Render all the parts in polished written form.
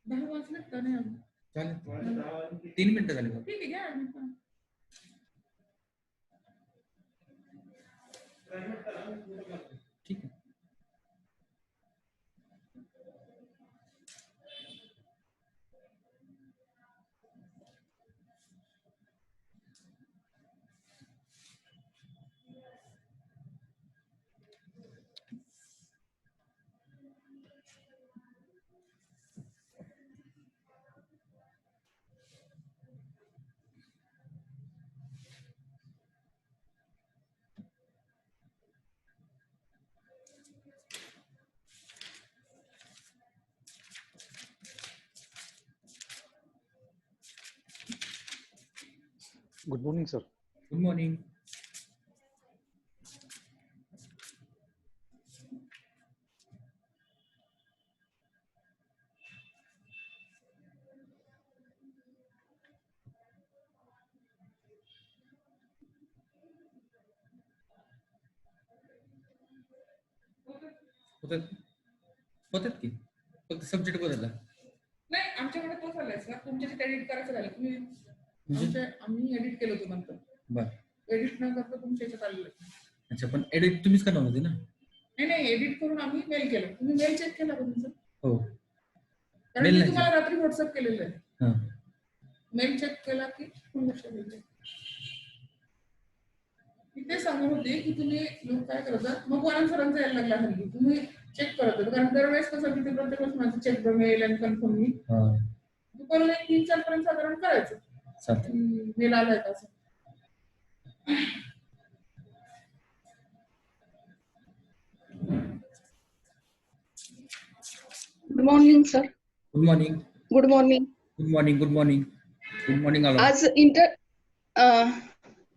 10 वाजले का नाही अजून? चालेल 3 मिनिटं झाली ठीक आहे घ्या ठीक आहे. Good morning, sir. Good morning. होतात की फक्त सब्जेक्ट बदलला. नाही आमच्याकडे तोच आलाय सर. तुमच्याशी एडिट करायचं झालं तुम्ही आम्ही एडिट केलं होतं नंतर. बरं एडिट न करता तुमच्या याच्यात आलेलं. अच्छा पण एडिट तुम्हीच करणार होते ना? नाही एडिट करून आम्ही मेल केलं. तुम्ही मेल चेक केला का तुमचा? हो कारण मी तुम्हाला रात्री व्हॉट्सअप केलेलं आहे. हां मेल चेक केला की तुम्ही लक्षात येईल. ते सांगत होते की तुम्ही लोक काय करतात मग वरान सरांचा यायला लागला हल्ली तुम्ही चेक करत होता. कारण दरवेळेस कसं की ते प्रत्येक वेळेस माझं चेक मेल आणि कन्फर्म मी दुपारून 1-3-4 पर्यंत साधारण करायचं मेल आलाय का असं. Good morning sir. Good morning. Good morning. Good morning. Good morning. Good morning. आज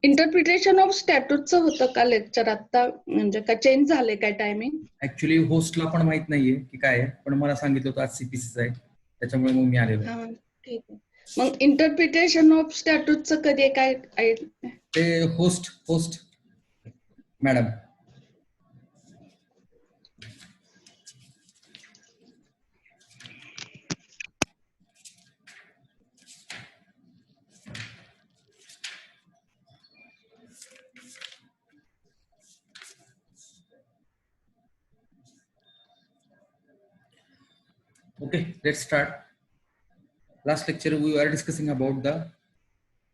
इंटरप्रिटेशन ऑफ स्टॅट्यूटचं होतं का लेक्चर? आता म्हणजे का चेंज झाले काय टायमिंग? ऍक्च्युली होस्टला पण माहित नाहीये की काय आहे पण मला सांगितलं होतं आज सीपीसीचं आहे त्याच्यामुळे मग मी आलेलो. ठीक आहे. मग इंटरप्रिटेशन ऑफ स्टॅट्यूटचं कधी काय ते host madam. Okay, let's start. Last lecture we were discussing about the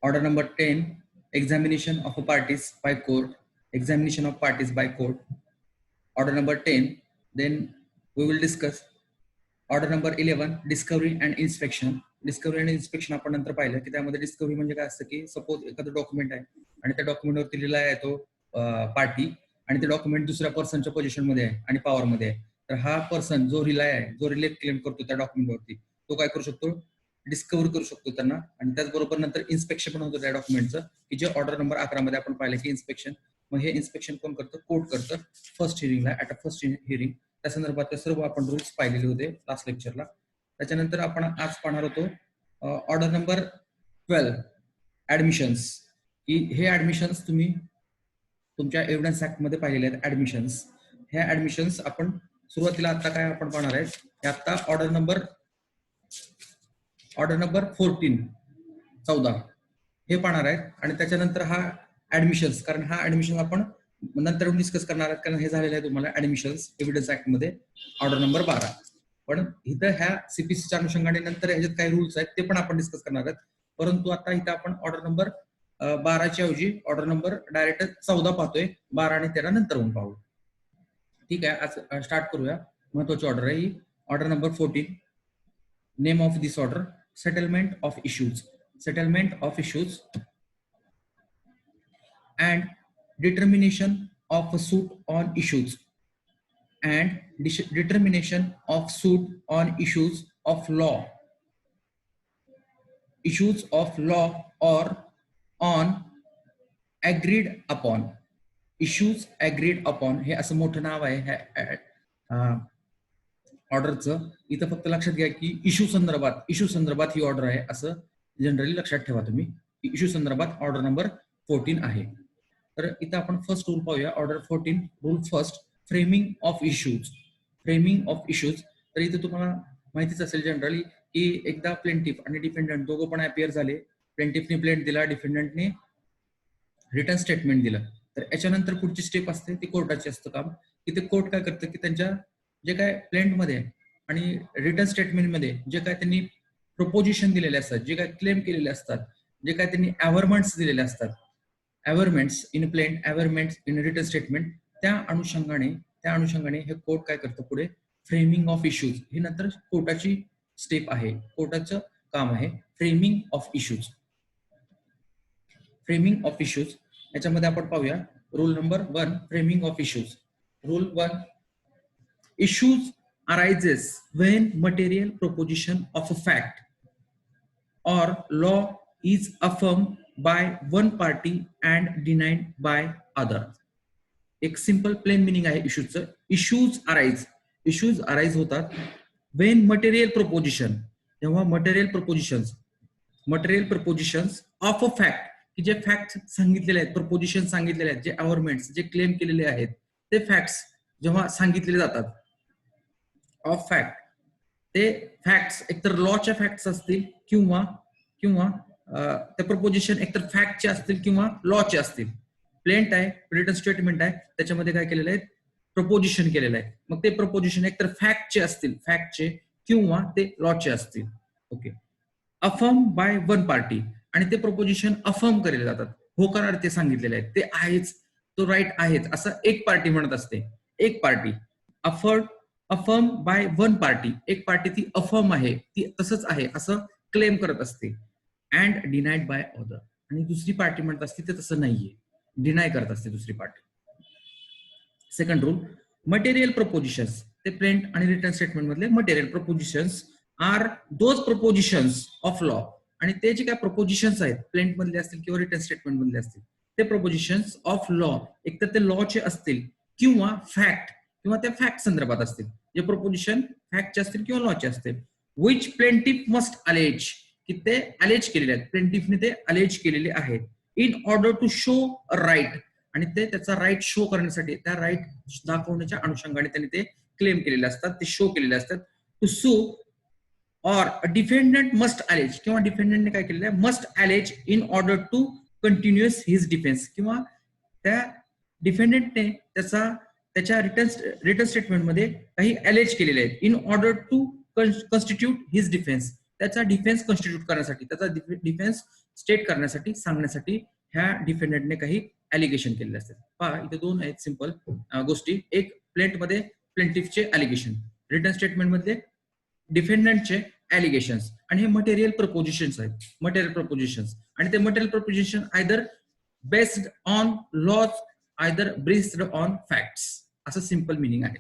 order number 10, examination of a parties by court, examination of parties by court. Order number 10, then we will discuss order number 11, discovery and inspection. Discovery and inspection आपण नंतर पाहिलं की त्यामध्ये discovery म्हणजे काय असतं की suppose एखादं डॉक्युमेंट आहे आणि त्या डॉक्युमेंटवरती लिहिला आहे तो पार्टी आणि ते डॉक्युमेंट दुसऱ्या पर्सनच्या पोझिशन मध्ये आहे आणि पॉवर मध्ये आहे. तर हा पर्सन जो रिलाय आहे जो रिलेट क्लेम करतो त्या डॉक्युमेंटवरती तो काय करू शकतो? डिस्कवर करू शकतो त्यांना. आणि त्याचबरोबर नंतर इन्स्पेक्शन पण होतं त्या डॉक्युमेंटचं की जे ऑर्डर नंबर 11 मध्ये आपण पाहिलं की इन्स्पेक्शन. मग हे इन्स्पेक्शन कोण करतं? कोर्ट करतं फर्स्ट हिअरिंगला. ऍट अ फर्स्ट हिअरिंग त्या संदर्भात सर्व आपण रूल्स पाहिलेले होते लास्ट लेक्चरला. त्याच्यानंतर आपण आज पाहणार होतो ऑर्डर नंबर 12 ऍडमिशन्स. की हे ऍडमिशन्स तुम्ही तुमच्या एव्हिडन्स ऍक्ट मध्ये पाहिलेले आहेत. ऍडमिशन्स ह्या ऍडमिशन्स आपण सुरुवातीला आता काय आपण पाहणार आहे हे आता ऑर्डर नंबर 14 हे पाहणार आहेत. आणि त्याच्यानंतर हा ऍडमिशन्स, कारण हा ऍडमिशन आपण नंतर डिस्कस करणार आहात कारण हे झालेलं आहे तुम्हाला ऍडमिशन्स एव्हिडन्स ऍक्ट मध्ये ऑर्डर नंबर 12. पण इथं ह्या सीपीसीच्या अनुषंगाने नंतर ह्याच्यात काही रूल्स आहेत ते पण आपण डिस्कस करणार आहोत. परंतु आता इथं आपण ऑर्डर नंबर 12च्या ऐवजी ऑर्डर नंबर डायरेक्ट 14 पाहतोय. 12 आणि 13 नंतर होऊन पाहू. ठीक आहे, आज स्टार्ट करूया. महत्वाची ऑर्डर आहे ही order number 14. Name of this order settlement of issues. Settlement of issues and determination of a suit on issues and determination of suit on issues of law or on agreed upon. issues agreed upon हे असं मोठं नाव आहे ऑर्डरचं. इथं फक्त लक्षात घ्या की इश्यू संदर्भात ही ऑर्डर आहे असं जनरली लक्षात ठेवा तुम्ही. इश्यू संदर्भात ऑर्डर नंबर 14 आहे. तर इथं आपण फर्स्ट रूल पाहूया. Order 14 rule first, framing of issues. Framing of issues, तर इथे तुम्हाला माहितीच असेल जनरली की एकदा प्लेंटिफ आणि डिफेंडंट दोघं पण अपियर झाले, प्लेंटिफने प्लेंट दिला, डिफेंडंटने रिटर्न स्टेटमेंट दिलं, तर याच्यानंतर पुढची स्टेप असते ती कोर्टाची असतं काम, की ते कोर्ट काय करतं की त्यांच्या जे काय प्लेंटमध्ये आणि रिटर्न स्टेटमेंटमध्ये जे काय त्यांनी प्रपोजिशन दिलेले असतात, जे काय क्लेम केलेले असतात, जे काय त्यांनी अव्हरमेंट्स दिलेले असतात, averments in plaint, averments in return statement, त्या अनुषंगाने हे कोर्ट काय करतं पुढे फ्रेमिंग ऑफ इश्यूज, ही नंतर कोर्टाची स्टेप आहे, कोर्टाचं काम आहे framing of issues. Framing of issues याच्यामध्ये आपण पाहूया rule number 1, framing of issues. Rule 1, issues arises when material proposition of a fact or law is affirmed by one party and denied by other. एक simple plain meaning आहे इश्यूजचं. Issues arise होतात when material proposition, जेव्हा material propositions of a fact, की जे fact सांगितलेले आहेत, preposition सांगितलेले आहेत, जे अव्हरमेंट्स जे क्लेम केलेले आहेत ते फॅक्ट्स जेव्हा सांगितलेले जातात ऑफ फॅक्ट, ते फॅक्ट्स एकतर लॉच्या फॅक्ट्स असतील किंवा ते प्रपोजिशन एकतर फॅक्टचे असतील किंवा लॉचे असतील. प्लेंट आहे, रिटर्न स्टेटमेंट आहे, त्याच्यामध्ये काय केलेलं आहे, प्रपोजिशन केलेलं आहे. मग ते प्रपोजिशन एकतर फॅक्टचे असतील, फॅक्टचे किंवा ते लॉचे असतील. Okay. Affirm by one party, आणि ते प्रपोजिशन अफर्म केलेले जातात, होकार ते सांगितलेले आहेत, ते आहेच, तो राईट आहेच असं एक पार्टी म्हणत असते. एक party affirm by one party, एक पार्टी ती अफर्म आहे, ती तसंच आहे असं क्लेम करत असते. अँड डिनाइड बाय अदर, आणि दुसरी पार्टी म्हणत असते ते तसं नाहीये, डिनाय करत असते दुसरी party. Second rule, material propositions, ते प्लेंट आणि रिटर्न स्टेटमेंट मधले material propositions are those propositions of law, आणि ते जे काय प्रपोजिशन्स आहेत प्लेंट मधले असतील किंवा रिटर्न स्टेटमेंट मधले असतील ते प्रपोजिशन्स ऑफ लॉ, एकतर ते लॉचे असतील किंवा त्या फॅक्ट संदर्भात असतील. जे प्रपोजिशन फॅक्टचे असतील किंवा लॉचे असतील. विच प्लेंटिफ मस्ट अलेज, की ते अलेज केलेले आहेत, प्लेंटिफने ते अलेज केलेले आहेत. In order to show a right, आणि ते त्याचा राईट शो करण्यासाठी, त्या राईट दाखवण्याच्या अनुषंगाने त्यांनी ते क्लेम केलेले असतात, ते शो केलेले असतात. टू सू और डिफेंडंट मस्ट अलेज, किंवा डिफेंडंटने काय केलेलं आहे, must allege in order to continuous his defence, किंवा त्या डिफेंडंटने त्याच्या रिटर्न स्टेटमेंटमध्ये काही अलेज केलेले आहेत. In order to constitute his defence, त्याचा डिफेन्स कॉन्स्टिट्यूट करण्यासाठी, त्याचा डिफेन्स स्टेट करण्यासाठी, सांगण्यासाठी ह्या डिफेंडंटने काही अलिगेशन केलेले असतात. पहा इथे दोन आहेत सिंपल गोष्टी. एक प्लेंटमध्ये प्लेंटिफचे अलिगेशन, रिटर्न स्टेटमेंट मध्ये डिफेंडंटचे अलिगेशन्स, आणि हे मटेरियल प्रपोजिशन्स आहेत, मटेरियल प्रपोजिशन्स. आणि ते material proposition either based on laws, either based on facts, असं सिंपल मिनिंग आहे.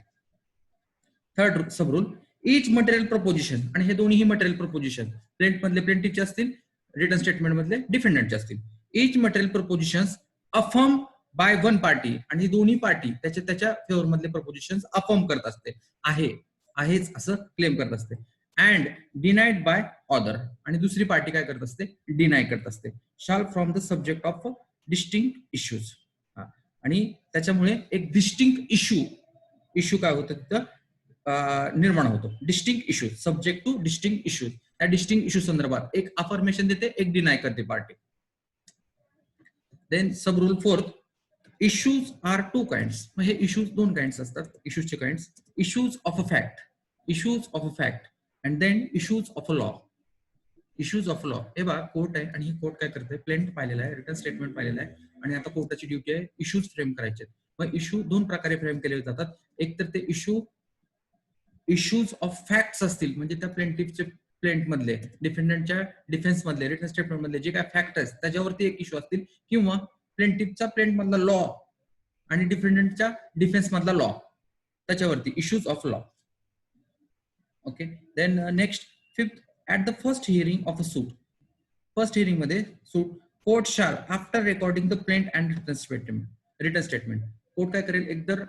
Third sub rule, each material proposition, आणि हे दोन्ही मटेरियल प्रपोजिशन प्लेंट मधले प्लेंटिफचे असतील, रिटर्न स्टेटमेंट मधले डिफेंडंटचे असतील. Each material propositions affirm by one party, आणि दोन्ही पार्टी त्याच्या फेवर मधले प्रपोजिशन्स अफर्म करत असते, आहेच असं क्लेम करत असते. अँड डिनाइड बाय अदर, आणि दुसरी पार्टी काय करत असते, डिनाय करत असते. शाल from the subject of distinct issues, आणि त्याच्यामुळे एक डिस्टिंक्ट इश्यू काय होतं तिथं निर्माण होतो. Distinct issue, subject to distinct issue, त्या डिस्टिंक्ट इश्यू संदर्भात एक अफर्मेशन देते, एक डिनाय करते party. Then sub rule fourth, issues are two kinds. हे इश्यूज दोन काइंड्स असतात, इश्यूजचे kinds. Issues of a fact and then issues of a law. Issues of law, हे बघा कोर्ट आहे, आणि ही कोर्ट काय करते, प्लेंट पाहिलेला आहे, रिटर्न स्टेटमेंट पाहिलेला आहे, आणि आता कोर्टाची ड्युटी आहे इश्यूज फ्रेम करायचे. मग इश्यू दोन प्रकारे फ्रेम केले जातात. एक तर ते इश्यूज ऑफ फॅक्ट्स असतील, म्हणजे त्या प्लेंटिफचे प्लेंट मधले, डिफेंडंटच्या डिफेन्स मधले, रिटर्न स्टेटमेंट मधले जे काय फॅक्ट आहेत त्याच्यावरती एक इश्यू असतील, किंवा प्लेंटिफचा प्लेंट मधला लॉ आणि डिफेंडंटच्या डिफेन्स मधला लॉ, त्याच्यावरती issues of law. Okay. Then next fifth, at the first hearing of a suit. First hearing मध्ये suit, court shall after recording the plaint and return statement, court काय करेल, एकतर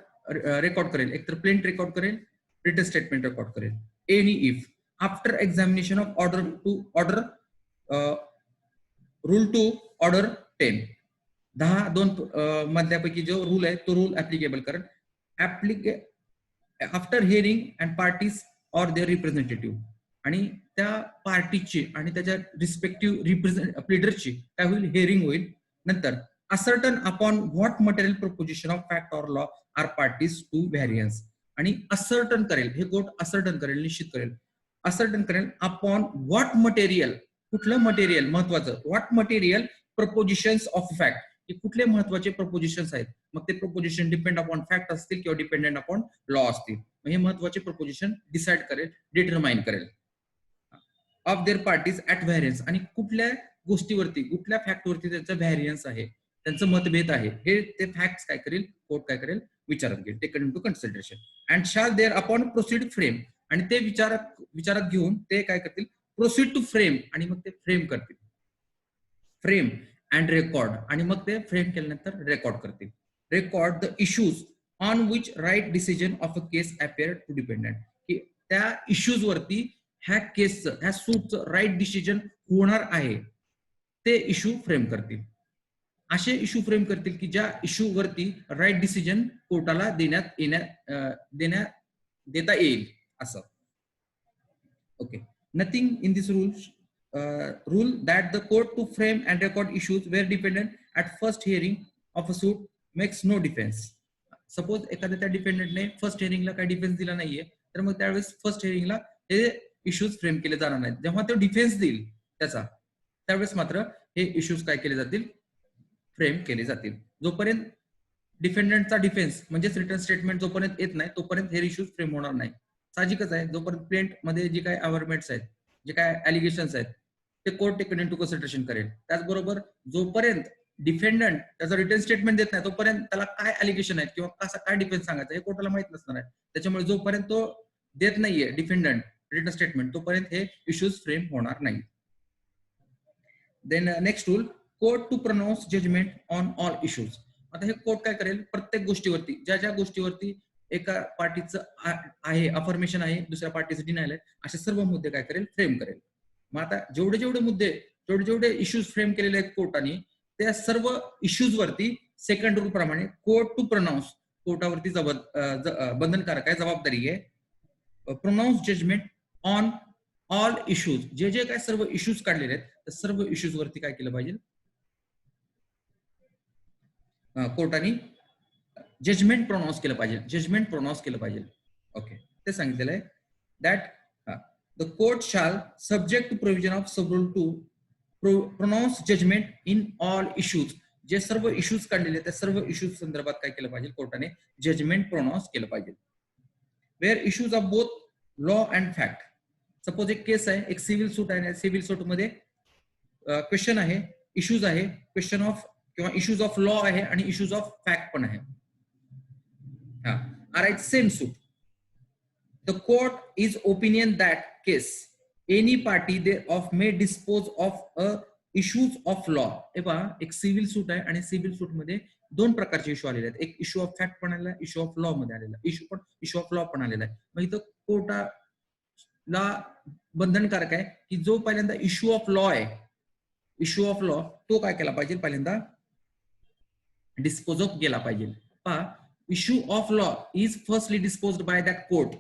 record करेल, एकतर प्लेंट रेकॉर्ड करेल, return statement record करेल. Any if after examination of rule 2 order 10, 10 मधल्यापैकी जो रूल आहे तो रूल ऍप्लिकेबल करेल. After hearing and parties or their representative, आणि त्या पार्टीची आणि त्याच्या रिस्पेक्टिव्ह प्लीडरची काय होईल, हिअरिंग होईल. नंतर ascertain upon what material proposition of fact or law are parties to variance, आणि असर्टन करेल, हे कोर्ट असर्टन करेल, निश्चित करेल, असर्टन करेल अपॉन व्हॉट मटेरियल, कुठलं मटेरियल महत्वाचं, what material propositions of fact, की कुठले महत्वाचे प्रपोजिशन्स आहेत, मग ते प्रपोजिशन डिपेंड अपॉन फॅक्ट असतील किंवा डिपेंडेंट अपॉन लॉ असतील, मग हे महत्वाचे प्रपोजिशन डिसाइड करेल, डिटरमाइन करेल of their parties at variance, आणि कुठल्या गोष्टीवरती, कुठल्या फॅक्टवरती त्यांचं व्हॅरियन्स आहे, त्यांचं मतभेद आहे, हे ते फॅक्ट्स काय करेल, कोर्ट काय करेल, विचारात घेईल, taken into consideration, and shall thereupon proceed frame, आणि ते विचारात घेऊन ते काय करतील, प्रोसीड टू फ्रेम, आणि मग ते फ्रेम करतील, फ्रेम अँड रेकॉर्ड, आणि मग ते फ्रेम केल्यानंतर रेकॉर्ड करतील, record the issues on which right decision of a case appear to dependent, की त्या इश्यूज वरती ह्या केसचं, ह्या सूटचं राईट डिसिजन होणार आहे, ते इश्यू फ्रेम करतील. असे इश्यू फ्रेम करतील की ज्या इश्यू वरती राईट डिसिजन कोर्टाला देता येईल असं. Okay, nothing in this rule that the court to frame and record issues where dependent at first hearing of a suit makes no defense. Suppose एखाद्या त्या डिपेंडंटने फर्स्ट हिअरिंगला काही डिफेन्स दिला नाहीये, तर मग त्यावेळेस फर्स्ट हिअरिंगला हे इश्यूज फ्रेम केले जाणार नाहीत. जेव्हा तो डिफेन्स देईल त्याचा, त्यावेळेस मात्र हे इश्यूज काय केले जातील, फ्रेम केले जातील. जोपर्यंत डिफेंडंटचा डिफेन्स म्हणजेच रिटर्न स्टेटमेंट जोपर्यंत येत नाही, तोपर्यंत हे इश्यूज फ्रेम होणार नाही. साहजिकच आहे, जोपर्यंत प्लेंट मध्ये जे काही अवर्मेंट्स आहेत, जे काय अलिगेशन्स आहेत, ते कोर्ट टेकन इनटू कन्सिडरेशन करेल. त्याचबरोबर जोपर्यंत डिफेंडंट त्याचं रिटर्न स्टेटमेंट देत नाही, तोपर्यंत त्याला काय अलिगेशन आहेत किंवा कसा काय डिफेन्स सांगायचा हे कोर्टाला माहित नसणार आहे. त्याच्यामुळे जोपर्यंत तो देत नाहीये डिफेंडंट रिटर्न स्टेटमेंट, तोपर्यंत हे इश्यूज फ्रेम होणार नाही. Then next rule, court to pronounce judgement on all issues. आता हे कोर्ट काय करेल, प्रत्येक गोष्टीवरती, ज्या गोष्टीवरती एका पार्टीचं आहे अफर्मेशन आहे, दुसऱ्या पार्टीचं डिनायल आहे, असे सर्व मुद्दे काय करेल, फ्रेम करेल. मग आता जेवढे इश्यूज फ्रेम केलेले आहेत कोर्टाने, त्या सर्व इश्यूज वरती सेकंड रूल प्रमाणे कोर्ट टू प्रोनाउन्स, कोर्टावरती बंधनकारक आहे, जबाबदारी आहे, pronounce judgement on all issues, जे काय सर्व इश्यूज काढलेले आहेत त्या सर्व इश्यूज वरती काय केलं पाहिजे, कोर्टाने जजमेंट प्रोनाउन्स केलं पाहिजे. ओके, ते सांगितलेलं आहे that the court shall subject to provision of sub rule to pronounce judgement in all issues. जे सर्व इश्यूज काढलेले त्या सर्व इश्यूज संदर्भात काय केलं पाहिजे, कोर्टाने जजमेंट प्रोनाउन्स केलं पाहिजे. Where issues of both law and fact. Suppose एक केस आहे, एक सिव्हिल सूट आहे, सिव्हिल सूट मध्ये क्वेश्चन आहे, इश्यूज आहे, क्वेश्चन ऑफ किंवा इश्यूज ऑफ लॉ आहे आणि इश्यूज ऑफ फॅक्ट पण आहे. Alright, same suit. The court is opinion that case any party thereof may dispose of a issues of law. एक सिव्हिल सूट आहे आणि सिव्हिल सूट मध्ये दोन प्रकारचे इश्यू आलेले आहेत. एक इश्यू ऑफ फॅक्ट पण आलेला आहे, इश्यू ऑफ लॉ मध्ये आलेला, इश्यू ऑफ लॉ पण आलेला आहे. मग इथं कोर्टाला बंधनकारक आहे की जो पहिल्यांदा इश्यू ऑफ लॉ आहे, इश्यू ऑफ लॉ तो काय केला पाहिजे, पहिल्यांदा डिस्पोज ऑफ केला पाहिजे. Issue of law is firstly disposed by that court,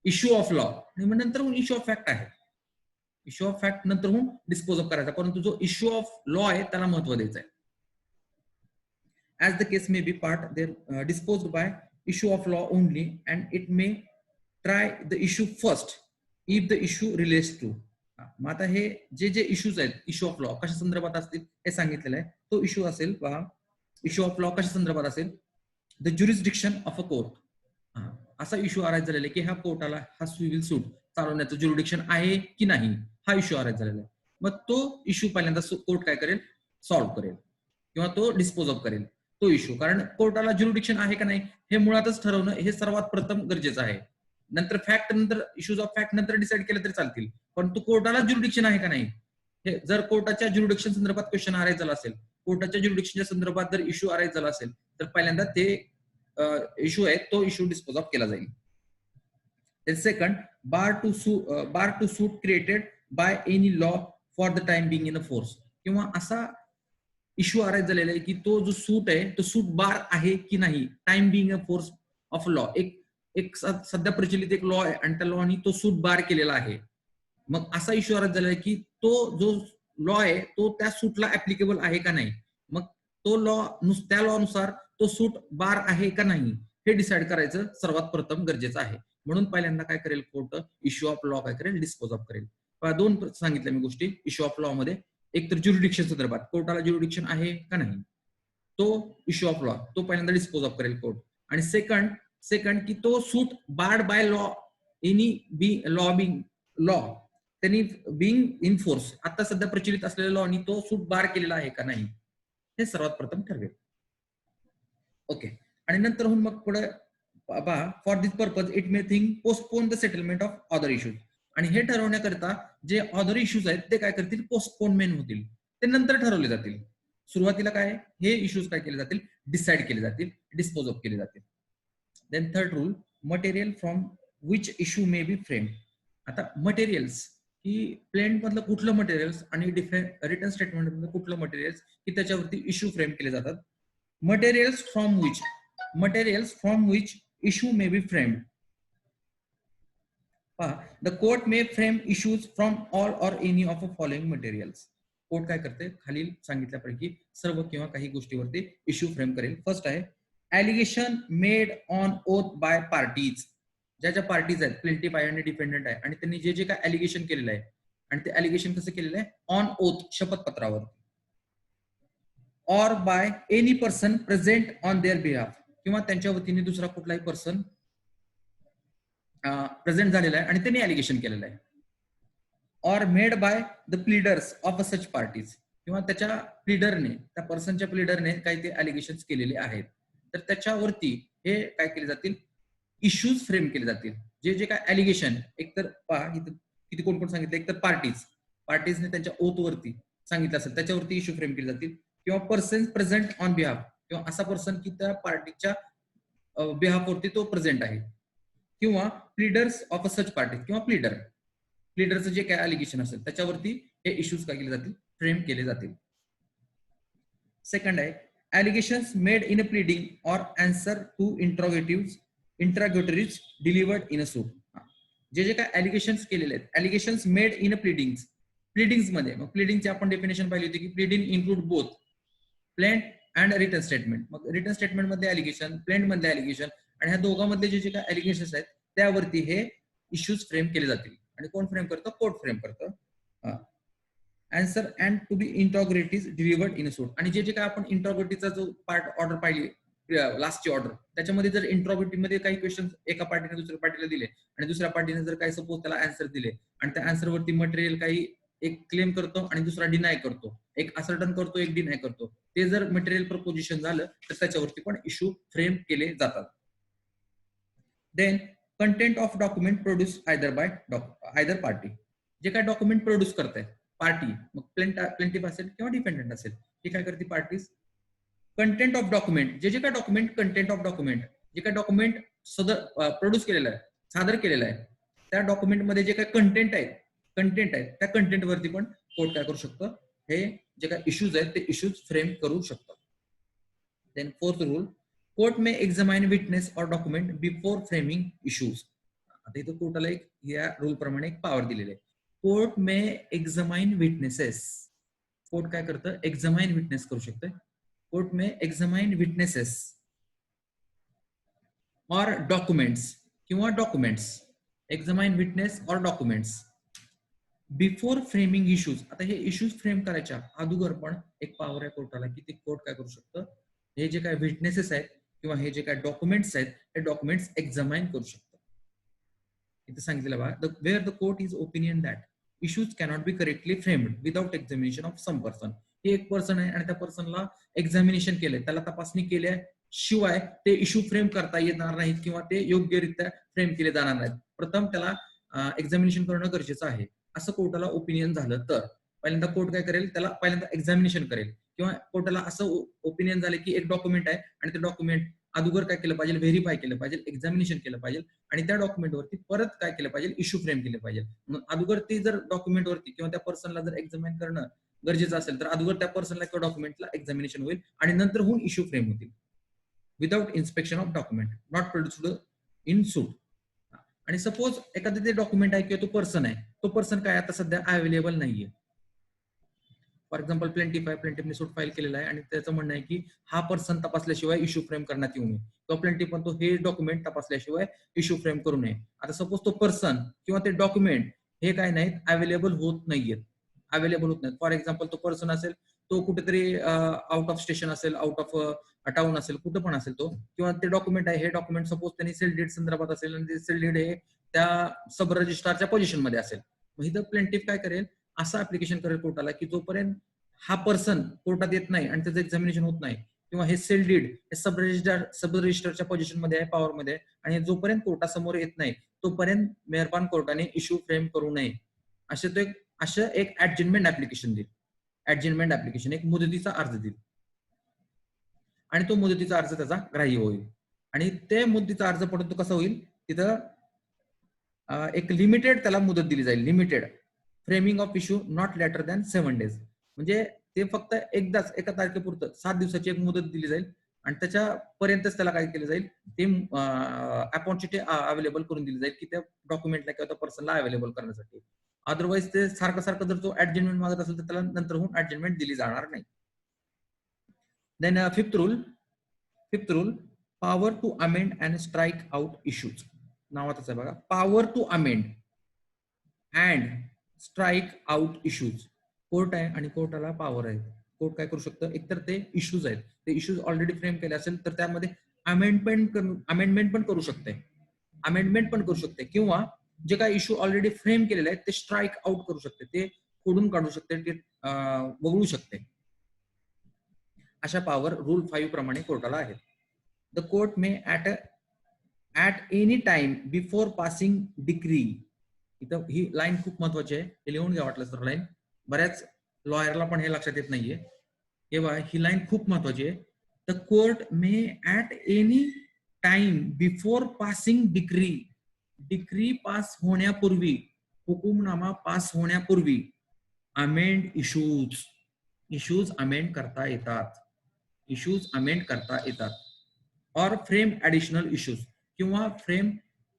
issue of law, आणि मग नंतर इश्यू ऑफ फॅक्ट आहे, इश्यू ऑफ फॅक्ट नंतर डिस्पोज ऑफ करायचा, परंतु जो इश्यू ऑफ लॉ आहे त्याला महत्व द्यायचं आहे. As the case may be part there disposed by issue of law only and it may try the issue first if the issue relates to. मग आता हे जे इश्यूज आहेत इश्यू ऑफ लॉ कशा संदर्भात असतील हे सांगितलेलं आहे. तो इश्यू असेल पहा, इश्यू ऑफ लॉ कशा संदर्भात असेल, the jurisdiction of a court. असा इश्यू अराईज झालेला आहे की ह्या कोर्टाला हा सिव्हिल सूट चालवण्याचं ज्युरिडिक्शन आहे की नाही, हा इश्यू अराईज झालेला आहे. मग तो इश्यू पहिल्यांदा कोर्ट काय करेल, सॉल्व्ह करेल किंवा तो डिस्पोज ऑफ करेल तो इश्यू. कारण कोर्टाला ज्युरिडिक्शन आहे का नाही हे मुळातच ठरवणं हे सर्वात प्रथम गरजेचं आहे. नंतर फॅक्ट नंतर इश्यूज ऑफ फॅक्ट नंतर डिसाईड केलं तरी चालतील, परंतु कोर्टाला ज्युरिडिक्शन आहे का नाही हे, जर कोर्टाच्या ज्युरिडिक्शन संदर्भात क्वेश्चन अराईज झाला असेल, कोर्टाच्या ज्युरिडिक्शनच्या संदर्भात जर इश्यू अराईज झाला असेल, तर पहिल्यांदा ते इश्यू आहे तो इश्यू डिस्पोज ऑफ केला जाईल. Second, bar to suit created by any law for the time being in a force. किंवा असा इश्यू अराईज झालेला आहे की तो जो सूट आहे तो सूट बार आहे की नाही time being a force of law, एक सध्या प्रचलित एक लॉ आहे आणि त्या लॉनी तो सूट बार केलेला आहे. मग असा इश्यू अर्ज झालाय की तो जो लॉ आहे तो त्या सूटला ऍप्लिकेबल आहे का नाही. मग तो लॉ त्या लॉ नुसार तो सूट बार आहे का नाही हे डिसाईड करायचं सर्वात प्रथम गरजेचं आहे. म्हणून पहिल्यांदा काय करेल कोर्ट, इश्यू ऑफ लॉ काय करेल, डिस्पोज ऑफ करेल. दोन सांगितल्या मी गोष्टी इश्यू ऑफ लॉ मध्ये. एक तर ज्युरिडिक्शन संदर्भात कोर्टाला ज्युरिडिक्शन आहे का नाही, तो इश्यू ऑफ लॉ तो पहिल्यांदा डिस्पोज ऑफ करेल कोर्ट. आणि सेकंड की तो suit barred by law, any law त्यांनी बिंग इन फोर्स, आता सध्या प्रचलित असलेल्या लॉनी तो सूट बार केलेला आहे का नाही हे सर्वात प्रथम ठरवेल. ओके. आणि नंतर मग पुढे पहा, for this purpose it may think postpone the settlement of other issues. आणि हे ठरवण्याकरता जे अदर इश्यूज आहेत ते काय करतील, पोस्टपोनमेंट होतील, ते नंतर ठरवले जातील. सुरुवातीला काय हे इश्यूज काय केले जातील, डिसाइड केले जातील, डिस्पोज ऑफ केले जातील. Then third rule, material from which issue may be frame. आता मटेरियल्स की प्लेंट मधलं कुठलं मटेरियल्स आणि रिटर्न स्टेटमेंट मधलं कुठलं मटेरियल्स की त्याच्यावरती इश्यू फ्रेम केले जातात. Materials from which issue may be framed. The court may frame issues from all or any of the following materials. Court काय करते, खालील सांगितल्यापैकी सर्व किंवा काही गोष्टीवरती इश्यू फ्रेम करेल. फर्स्ट आहे allegation made on oath by parties. ज्या पार्टीज आहेत, प्लेंटिफ आहे आणि डिफेंडंट आहे, आणि त्यांनी जे काय ॲलिगेशन केलेलं आहे आणि ते ॲलिगेशन कसं केलेलं आहे, ऑन ओथ शपथपत्रावर, or by any person present on their behalf, किंवा त्यांच्या वतीने दुसरा कुठलाही पर्सन प्रेझेंट झालेला आहे आणि त्यांनी ॲलिगेशन केलेलं आहे. Or made by the pleaders of such parties, किंवा त्याच्या प्लीडरने, त्या पर्सनच्या प्लीडरने काही ते ॲलिगेशन केलेले आहेत, तर त्याच्यावरती हे काय केले जातील, इश्यूज फ्रेम केले जातील. जे काय ॲलिगेशन, एकतर पहा इथं किती कोण सांगितलं, एकतर पार्टीजने त्यांच्या ओथ वरती सांगितलं असेल त्याच्यावरती इश्यू फ्रेम केले जातील, किंवा पर्सन प्रेझेंट ऑन बिहाफ, किंवा असा पर्सन की त्या पार्टीच्या बिहाफवरती तो प्रेझेंट आहे, किंवा प्लीडर्स ऑफ सच पार्टी, किंवा प्लीडरचं जे काय ॲलिगेशन असेल त्याच्यावरती हे इश्यूज काय केले जातील, फ्रेम केले जातील. सेकंड आहे allegations made in a pleading or answer to interrogatories delivered in a suit. जे काय ॲलिगेशन्स केलेले आहेत, allegations made in a pleadings मध्ये, मग प्लीडिंगची आपण डेफिनेशन पाहिली होती की pleading include both plaint and return statement. मग रिटर्न स्टेटमेंट मध्ये ॲलिगेशन, प्लेंट मधले ॲलिगेशन, आणि ह्या दोघांमधले जे काय ॲलिगेशन्स आहेत त्यावरती हे इश्यूज फ्रेम केले जातील. आणि कोण फ्रेम करतं, कोर्ट फ्रेम करतं. Answer and to be interrogatories delivered in a suit. आणि जे काय आपण इंट्रॉगेटरीचा जो पार्ट ऑर्डर पाहिली, लास्टची ऑर्डर, त्याच्यामध्ये जर इंट्रॉगेटिव्ह मध्ये काही क्वेश्चन एका पार्टीने दुसऱ्या पार्टीला दिले आणि दुसऱ्या पार्टीने जर काही सपोज त्याला आन्सर दिले आणि त्या आन्सरवरती मटेरियल काही एक क्लेम करतो आणि दुसरा डिनाय करतो, एक असर्टन करतो, एक डिनाय करतो, ते जर मटेरियल प्रपोजिशन झालं तर त्याच्यावरती पण इश्यू फ्रेम केले जातात. Then content of document produce either party. जे काय डॉक्युमेंट प्रोड्यूस करताय पार्टी, मग प्लेंटिफ असेल किंवा डिपेंडंट असेल, हे काय करते पार्टीज. कंटेंट ऑफ डॉक्युमेंट, जे काय डॉक्युमेंट, कंटेंट ऑफ डॉक्युमेंट, जे काय डॉक्युमेंट प्रोड्यूस केलेलं आहे, सादर केलेलं आहे, त्या डॉक्युमेंट मध्ये जे काय कंटेंट आहे त्या कंटेंट वरती पण कोर्ट काय करू शकतं, हे जे काय इश्यूज आहेत ते इश्यूज फ्रेम करू शकतं. देन फोर्थ रूल, कोर्ट मे एक्झामाइन विटनेस और डॉक्युमेंट बिफोर फ्रेमिंग इश्यूज. आता इथं कोर्टाला एक या रूल प्रमाणे एक पॉवर दिलेली आहे. कोर्ट मे एक्झामाइन विटनेसेस, कोर्ट काय करतं, एक्झामाइन विटनेस करू शकतं. कोर्ट मे एक्झामाइन विटनेसेस और डॉक्युमेंट्स, किंवा डॉक्युमेंट्स, एक्झामाइन विटनेस और डॉक्युमेंट्स बिफोर फ्रेमिंग इश्यूज. आता हे इश्यूज फ्रेम करायच्या अगोदर पण एक पॉवर आहे कोर्टाला की ते कोर्ट काय करू शकतं, हे जे काय विटनेसेस आहेत किंवा हे जे काय डॉक्युमेंट्स आहेत हे डॉक्युमेंट्स एक्झामाइन करू शकतं. इथे सांगितलेलं बघा, where the court is opinion that issues cannot be correctly framed without examination of some person. हे एक पर्सन आहे आणि त्या पर्सनला एक्झामिनेशन केलंय, त्याला तपासणी केल्याशिवाय ते इश्यू फ्रेम करता येणार नाहीत किंवा ते योग्यरित्या फ्रेम केले जाणार नाहीत. प्रथम त्याला एक्झामिनेशन करणं गरजेचं आहे. असं कोर्टाला ओपिनियन झालं तर पहिल्यांदा कोर्ट काय करेल, त्याला पहिल्यांदा एक्झामिनेशन करेल, किंवा कोर्टाला असं ओपिनियन झालं की एक डॉक्युमेंट आहे आणि ते डॉक्युमेंट अगोदर काय केलं पाहिजे, व्हेरीफाय केलं पाहिजे, एक्झामिनेशन केलं पाहिजे, आणि त्या डॉक्युमेंटवरती परत काय केलं पाहिजे, इश्यू फ्रेम केले पाहिजे. मग अगोदर ते जर डॉक्युमेंटवरती किंवा त्या पर्सनला जर एक्झामिन करणं गरजेचं असेल तर अगोदर त्या पर्सनला किंवा डॉक्युमेंटला एक्झामिनेशन होईल आणि नंतर होऊन इश्यू फ्रेम होतील. Without inspection of document not produced in suit. आणि सपोज एखादं ते डॉक्युमेंट आहे किंवा तो पर्सन आहे, तो पर्सन काय आता सध्या अवेलेबल नाहीये. फॉर एक्झाम्पल प्लेंटिफने सूट फाईल केलेला आहे आणि त्याचं म्हणणं आहे की हा पर्सन तपासल्याशिवाय इश्यू फ्रेम करण्यात येऊ नये. तो प्लेंटिफ म्हणतो हे डॉक्युमेंट तपासल्याशिवाय इश्यू फ्रेम करू नये. आता सपोज तो पर्सन किंवा ते डॉक्युमेंट हे काय नाहीत, अवेलेबल होत नाहीयेत. फॉर एक्झाम्पल तो पर्सन असेल, तो कुठेतरी आउट ऑफ स्टेशन असेल, आउट ऑफ टाउन असेल, कुठं पण असेल तो, किंवा ते डॉक्युमेंट आहे, हे डॉक्युमेंट सपोज त्यांनी सेल डीड संदर्भात असेल आणि ते सेल डीड हे त्या सब रजिस्ट्रारच्या पोझिशन मध्ये असेल. मग इथं प्लेंटिफ काय करेल, असं ऍप्लिकेशन करेल कोर्टाला की जोपर्यंत हा पर्सन कोर्टात येत नाही आणि त्याचं एक्झामिनेशन होत नाही, किंवा हे सेल डीड हे सब रजिस्टरच्या पोझिशन मध्ये आहे, पॉवर मध्ये आहे, आणि जोपर्यंत कोर्टासमोर येत नाही तोपर्यंत मेहरबान कोर्टाने इश्यू फ्रेम करू नये. असं एक ऍडजमेंट ऍप्लिकेशन देईल. ऍडजमेंट ऍप्लिकेशन एक मुदतीचा अर्ज देईल आणि तो मुदतीचा अर्ज त्याचा ग्राह्य होईल. आणि ते मुदतीचा अर्ज पडून तो कसा होईल, तिथं एक लिमिटेड त्याला मुदत दिली जाईल. Limited framing of issue not later than 7 days. म्हणजे ते फक्त एकदाच एका तारखेपुरतं 7 दिवसाची एक मुदत दिली जाईल आणि त्याच्यापर्यंतच त्याला काय केलं जाईल, ते अपॉर्च्युनिटी अवेलेबल करून दिली जाईल की त्या डॉक्युमेंटला किंवा त्या पर्सनला अवेलेबल करण्यासाठी. अदरवाईज ते सारखं जर तो ऍडजमेंट मागत असेल तर त्याला नंतर होऊन ऍडजमेंट दिली जाणार नाही. Then fifth rule power to amend and strike out issues. नावातच आहे बघा, power to amend and strike out issues. Court आहे आणि कोर्टाला पॉवर आहे. कोर्ट काय करू शकतं, एकतर ते इश्यूज आहेत, ते इश्यूज ऑलरेडी फ्रेम केले असेल तर त्यामध्ये अमेंडमेंट पण करू शकते, किंवा जे काही इश्यू ऑलरेडी फ्रेम केलेले आहेत ते स्ट्राईक आउट करू शकते, ते खोडून काढू शकते, ते वगळू शकते. अशा पॉवर रूल 5 प्रमाणे कोर्टाला आहेत. The court may at any time before passing decree. इथं ही लाईन खूप महत्वाची आहे, हे लिहून घ्या वाटलं तर. लाईन बऱ्याच लॉयरला पण हे लक्षात येत नाहीये. तेव्हा ही लाईन खूप महत्वाची आहे. The court may at any time before passing decree pass होण्यापूर्वी, हुकुमनामा पास होण्यापूर्वी अमेंड इश्यूज अमेंड करता येतात. और फ्रेम ऍडिशनल इश्यूज, किंवा फ्रेम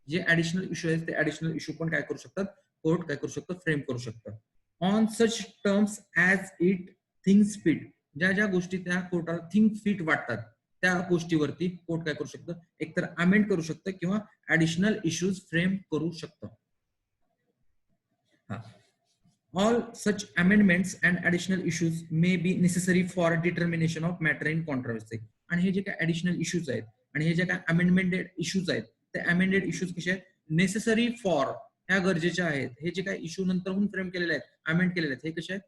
जे ऍडिशनल इश्यू आहेत ते ऍडिशनल इश्यू पण काय करू शकतात, कोर्ट काय करू शकतं, फ्रेम करू शकतं. On such terms as it thinks fit. ज्या गोष्टी त्या कोर्टाला थिंक फिट वाटतात त्या गोष्टीवरती कोर्ट काय करू शकतं, एकतर अमेंड करू शकतं किंवा ऍडिशनल इश्यूज फ्रेम करू शकतं. All such amendments and additional issues may be necessary for determination of matter in controversy. आणि हे जे काय ऍडिशनल इश्यूज आहेत आणि हे जे काय अमेंडमेंटेड इश्यूज आहेत, ते अमेंडेड इश्यूज कसे आहेत, नेसेसरी फॉर, ह्या गरजेच्या आहेत. हे जे काय इश्यू नंतरहून फ्रेम केलेले आहेत, अमेंड केलेले आहेत, हे कसे आहेत,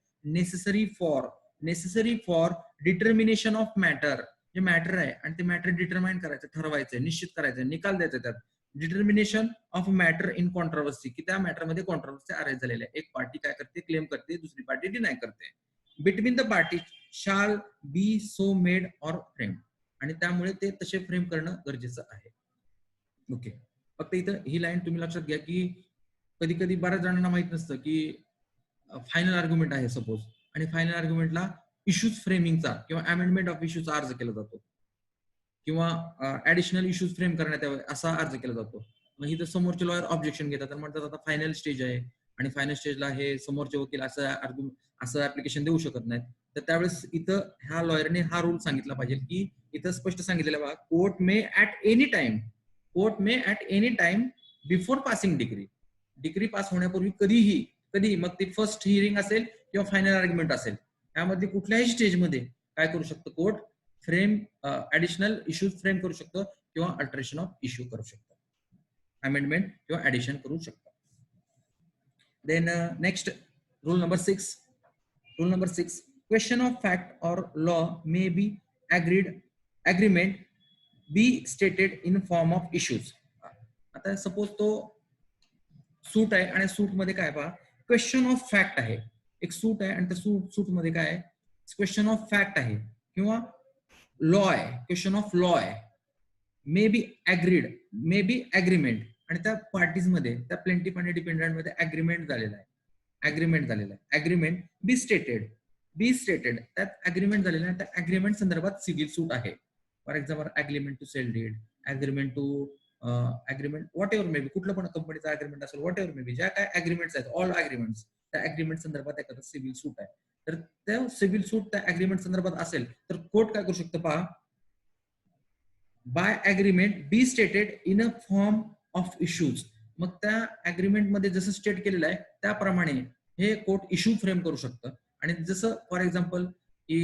necessary for determination of matter. जे मॅटर आहे आणि ते मॅटर डिटरमाइन करायचं, ठरवायचं, निश्चित करायचं, निकाल द्यायचा त्यात. Determination of matter in controversy, की त्या मॅटरमध्ये कॉन्ट्रोवर्सी अराइज झालेली आहे. एक पार्टी काय करते, क्लेम करते, दुसरी पार्टी डिनाय करते. Between the party shall be so made और फ्रेम. आणि त्यामुळे ते तसे फ्रेम करणं गरजेचं आहे. ओके, फक्त इथं ही लाईन तुम्ही लक्षात घ्या की कधी कधी बऱ्याच जणांना माहित नसतं की फायनल आर्ग्युमेंट आहे सपोज, आणि फायनल आर्ग्युमेंटला इश्यूज फ्रेमिंगचा किंवा अमेंडमेंट ऑफ इश्यूचा अर्ज केला जातो, किंवा ऍडिशनल इश्यूज फ्रेम करण्यात यावे असा अर्ज केला जातो. मग इथं समोरचे लॉयर ऑब्जेक्शन घेतात आणि म्हणतात आता फायनल स्टेज आहे आणि फायनल स्टेजला हे समोरचे वकील असं ऍप्लिकेशन देऊ शकत नाहीत. तर त्यावेळेस इथं ह्या लॉयरने हा रूल सांगितला पाहिजे की इथं स्पष्ट सांगितलेलं बघा, court may at any time before passing degree pass होण्यापूर्वी कधीही, मग ती फर्स्ट हिअरिंग असेल किंवा फायनल आर्ग्युमेंट असेल, यामध्ये कुठल्याही स्टेजमध्ये काय करू शकतं, court frame additional issues frame करू शकतो किंवा अल्टरेशन ऑफ इश्यू करू शकतो, अमेंडमेंट किंवा ऍडिशन करू शकतो. Then next rule number 6, question of fact or law may be agreement be stated in form of issues. आता सपोज तो सूट आहे आणि सूट मध्ये काय पहा, क्वेश्चन ऑफ फॅक्ट आहे. एक सूट आहे आणि त्या सूट मध्ये काय आहे, क्वेश्चन ऑफ फॅक्ट आहे किंवा लॉ आहे, क्वेश्चन ऑफ लॉ आहे. मे बी अग्रीमेंट, आणि त्या पार्टीज मध्ये, त्या प्लेंटिफ आणि डिपेंडंट मध्ये अग्रीमेंट झालेला आहे. अग्रीमेंट बी स्टेटेड, त्यात अग्रीमेंट झालेला आहे. त्या अग्रीमेंट संदर्भात सिव्हिल सूट आहे. For example agreement to sale deed, agreement to agreement whatever may be, कुठलं पण कंपनीचा अग्रीमेंट असेल, व्हॉट एव्हर मे बी, ज्या काय अग्रीमेंट्स आहेत, ऑल अग्रीमेंट्स, त्या अग्रीमेंट संदर्भात एखादा सिव्हिल सूट आहे, तर त्या सिव्हिल सूट त्या अग्रीमेंट संदर्भात असेल तर कोर्ट काय करू शकतो पहा, by agreement be stated in a form of issues. मग त्या अग्रीमेंट मध्ये जसं स्टेट केलेलं आहे त्याप्रमाणे हे कोर्ट इश्यू फ्रेम करू शकतं. आणि जसं फॉर एक्झाम्पल की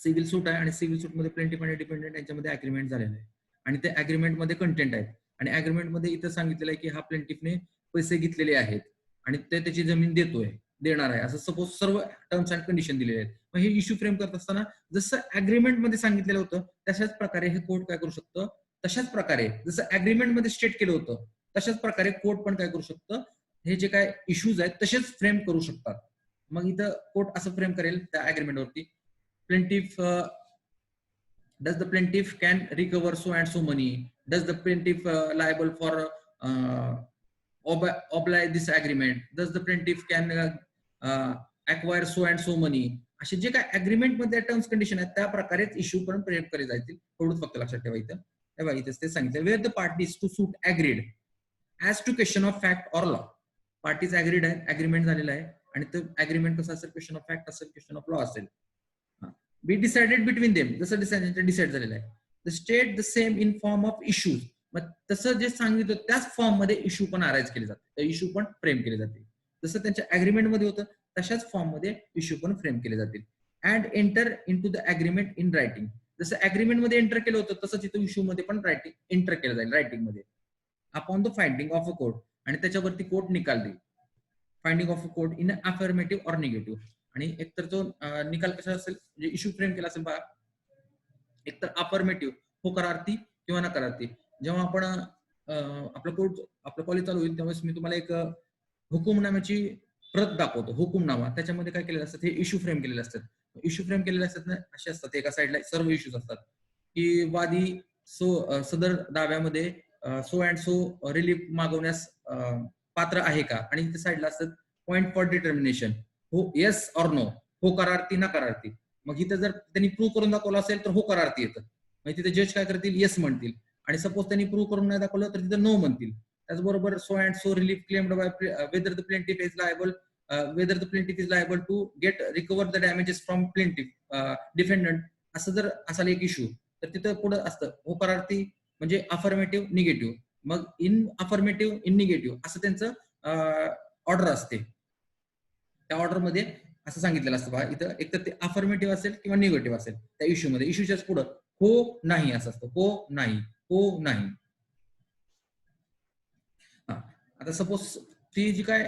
सिव्हिल सूट आहे आणि सिव्हिल सूट मध्ये प्लेंटिफ आणि डिपेंडेंट यांच्यामध्ये अग्रीमेंट झालेलं आहे आणि ते अग्रीमेंट मध्ये कंटेंट आहेत आणि अग्रीमेंट मध्ये इथं सांगितलेलं आहे की हा प्लेंटिफने पैसे घेतलेले आहेत आणि ते त्याची जमीन देणार आहे, असं सपोज सर्व टर्म्स अँड कंडिशन दिलेले आहेत. मग हे इश्यू फ्रेम करत असताना जसं अग्रीमेंट मध्ये सांगितलेलं होतं तशाच प्रकारे हे कोर्ट काय करू शकतं, तशाच प्रकारे जसं अग्रीमेंट मध्ये स्टेट केलं होतं तशाच प्रकारे कोर्ट पण काय करू शकतं, हे जे काय इश्यूज आहेत तसेच फ्रेम करू शकतात. मग इथं कोर्ट असं फ्रेम करेल त्या अग्रीमेंटवरती, plaintiff does the plaintiff can recover so and so money, does the plaintiff liable for oblige this agreement, does the plaintiff can acquire so and so money, असे जे काय अग्रीमेंट मध्ये टर्म्स कंडिशन आहेत त्या प्रकारेच issue पण frame केले जातील. थोडंच फक्त लक्षात ठेवा इथं ते सांगितलं, where the parties to suit agreed as to question of fact or law. Parties agreed आहे, अग्रीमेंट झालेला आहे आणि तो अग्रीमेंट कसं असेल, क्वेश्चन ऑफ फॅक्ट असेल, क्वेश्चन ऑफ लॉ असेल. बी डिसाइडेड बिटवीन देम, जसं डिसाइड झालेलं आहे. The state the same in form of issues, मग तसं जे सांगितलं त्याच फॉर्म मध्ये इश्यू पण अराइज केले जाते, इश्यू पण फ्रेम केले जाते. जसं त्यांच्या अग्रीमेंट मध्ये होतं तशाच फॉर्म मध्ये इश्यू पण फ्रेम केले जातील. And enter into the agreement in writing, जसं अग्रीमेंट मध्ये एंटर केलं होतं तसंच इथं इश्यू मध्ये पण रायटिंग एंटर केलं जाईल रायटिंग मध्ये. Upon the finding of a court, आणि त्याच्यावरती कोर्ट निकाल देईल. Finding of a court in affirmative or negative, आणि एकतर तो निकाल कसा असेल, म्हणजे इश्यू फ्रेम केला असेल बघा, एकतर अफर्मेटिव्ह होकारार्थी किंवा नकारार्थी. जेव्हा आपण आपलं कॉलेज चालू होईल तेव्हा मी तुम्हाला एक हुकुमनाम्याची प्रत दाखवतो, हुकुमनामा, त्याच्यामध्ये काय केलेलं असतं, हे इश्यू फ्रेम केलेले असतात. इश्यू फ्रेम केलेले असतात ना, असे असतात, एका साईडला सर्व इश्यूज असतात की वादी सदर दाव्यामध्ये सो अँड सो रिलीफ मागवण्यास पात्र आहे का, आणि त्या साईडला असतात पॉइंट फॉर डिटर्मिनेशन, हो येस ऑर नो, हो करार्थी नकारार्थी. मग इथे जर त्यांनी प्रूव्ह करून दाखवलं असेल तर हो करार्थी येतं, मग तिथे जज काय करतील, येस म्हणतील. आणि सपोज त्यांनी प्रूव्ह करून नाही दाखवलं तर तिथे नो म्हणतील. त्याचबरोबर so and so relief claimed by whether the plaintiff is liable to get recover the damages from plaintiff defendant, असं जर असाल एक इश्यू तर तिथं पुढे असतं हो करार्थी म्हणजे अफर्मेटिव्ह निगेटिव्ह, मग इन अफर्मेटिव्ह इन निगेटिव्ह असं त्यांचं ऑर्डर असते. त्या ऑर्डर मध्ये असं सांगितलेलं असतं बघा इथं, एक तर ते अफर्मेटिव्ह असेल किंवा निगेटिव्ह असेल त्या इश्यू मध्ये, इश्यूच्याच पुढं हो नाही असं असतं, हो नाही, हो नाही. आता सपोज ती जी काय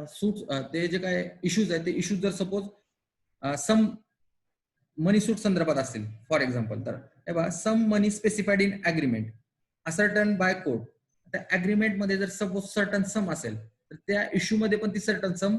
सूट, ते जे काय इश्यूज आहेत ते इश्यूज जर सपोज सम मनी सूट संदर्भात असतील फॉर एक्झाम्पल, तर हे बघा sum money specified in agreement ascertain by court. त्या अग्रीमेंट मध्ये जर सपोज सर्टन सम असेल तर त्या इश्यू मध्ये पण ती सर्टन सम